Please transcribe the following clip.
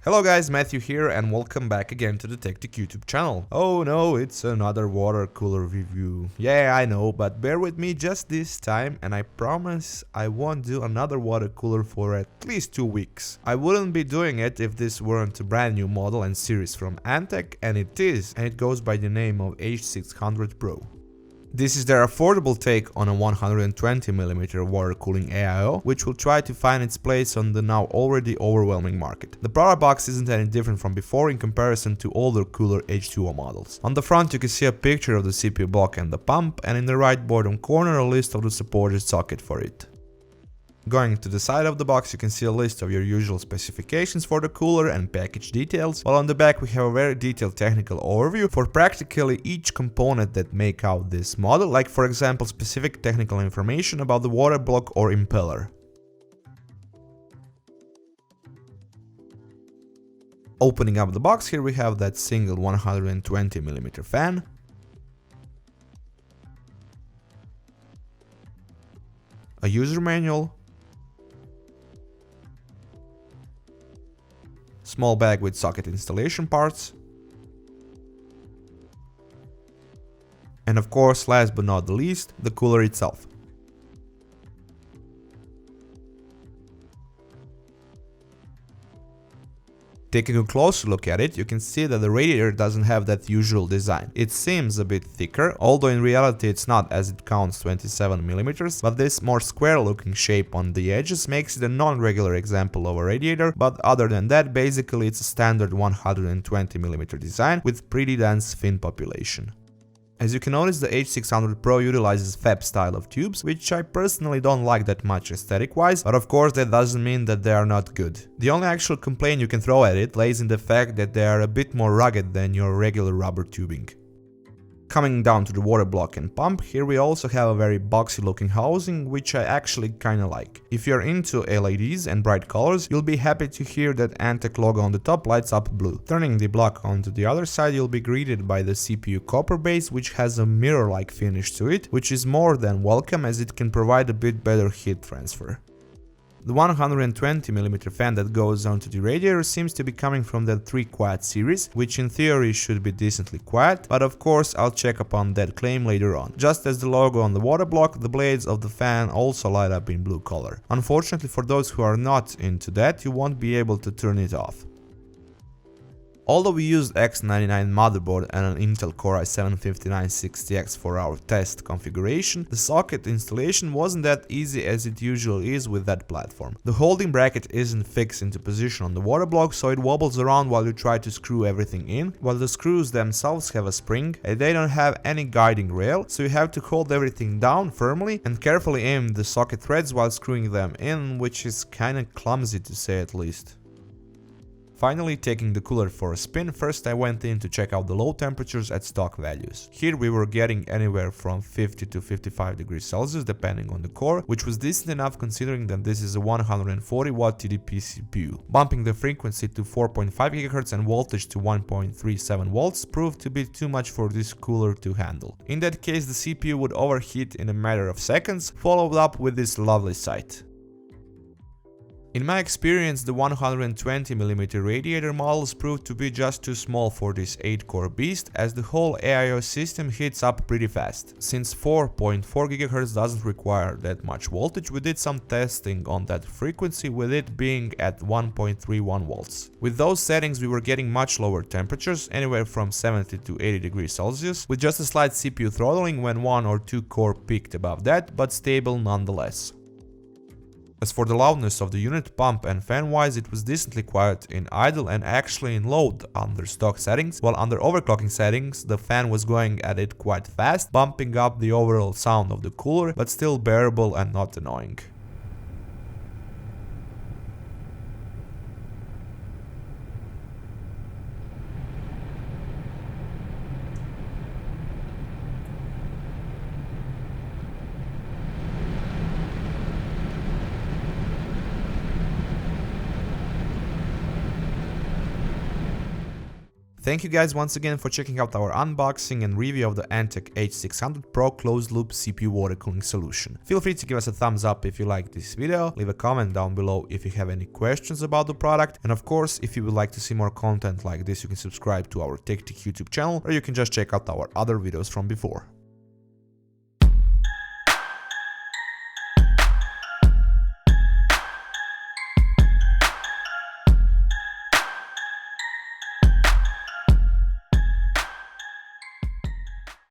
Hello guys, Matthew here and welcome back again to the Tech YouTube channel. Oh no, it's another water cooler review. Yeah, I know, but bear with me just this time and I promise I won't do another water cooler for at least 2 weeks. I wouldn't be doing it if this weren't a brand new model and series from Antec, and it is, and it goes by the name of H600 Pro. This is their affordable take on a 120mm water cooling AIO, which will try to find its place on the now already overwhelming market. The product box isn't any different from before in comparison to older cooler H2O models. On the front you can see a picture of the CPU block and the pump, and in the right bottom corner a list of the supported socket for it. Going to the side of the box you can see a list of your usual specifications for the cooler and package details, while on the back we have a very detailed technical overview for practically each component that make out this model, like for example specific technical information about the water block or impeller. Opening up the box, here we have that single 120mm fan, a user manual, small bag with socket installation parts, and of course, last but not the least, the cooler itself. Taking a closer look at it, you can see that the radiator doesn't have that usual design. It seems a bit thicker, although in reality it's not, as it counts 27mm, but this more square looking shape on the edges makes it a non-regular example of a radiator, but other than that, basically it's a standard 120mm design with pretty dense fin population. As you can notice, the H600 Pro utilizes FEP style of tubes, which I personally don't like that much aesthetic wise, but of course that doesn't mean that they are not good. The only actual complaint you can throw at it lays in the fact that they are a bit more rugged than your regular rubber tubing. Coming down to the water block and pump, here we also have a very boxy looking housing, which I actually kinda like. If you're into LEDs and bright colors, you'll be happy to hear that Antec logo on the top lights up blue. Turning the block onto the other side, you'll be greeted by the CPU copper base, which has a mirror-like finish to it, which is more than welcome as it can provide a bit better heat transfer. The 120mm fan that goes onto the radiator seems to be coming from the 3 quiet series, which in theory should be decently quiet, but of course I'll check upon that claim later on. Just as the logo on the water block, the blades of the fan also light up in blue color. Unfortunately for those who are not into that, you won't be able to turn it off. Although we used X99 motherboard and an Intel Core i7-5960X for our test configuration, the socket installation wasn't that easy as it usually is with that platform. The holding bracket isn't fixed into position on the water block, so it wobbles around while you try to screw everything in, while the screws themselves have a spring and they don't have any guiding rail, so you have to hold everything down firmly and carefully aim the socket threads while screwing them in, which is kinda clumsy to say at least. Finally, taking the cooler for a spin, first I went in to check out the low temperatures at stock values. Here we were getting anywhere from 50 to 55 degrees Celsius depending on the core, which was decent enough considering that this is a 140 watt TDP CPU. Bumping the frequency to 4.5 GHz and voltage to 1.37 volts proved to be too much for this cooler to handle. In that case, the CPU would overheat in a matter of seconds, followed up with this lovely sight. In my experience, the 120mm radiator models proved to be just too small for this 8-core beast, as the whole AIO system heats up pretty fast. Since 4.4 GHz doesn't require that much voltage, we did some testing on that frequency with it being at 1.31 volts. With those settings we were getting much lower temperatures, anywhere from 70 to 80 degrees Celsius, with just a slight CPU throttling when 1 or 2 core peaked above that, but stable nonetheless. As for the loudness of the unit, pump and fan wise, it was decently quiet in idle and actually in load under stock settings, while under overclocking settings the fan was going at it quite fast, bumping up the overall sound of the cooler, but still bearable and not annoying. Thank you guys once again for checking out our unboxing and review of the Antec H600 Pro closed-loop CPU water cooling solution. Feel free to give us a thumbs up if you liked this video, leave a comment down below if you have any questions about the product, and of course, if you would like to see more content like this, you can subscribe to our TechTech YouTube channel, or you can just check out our other videos from before.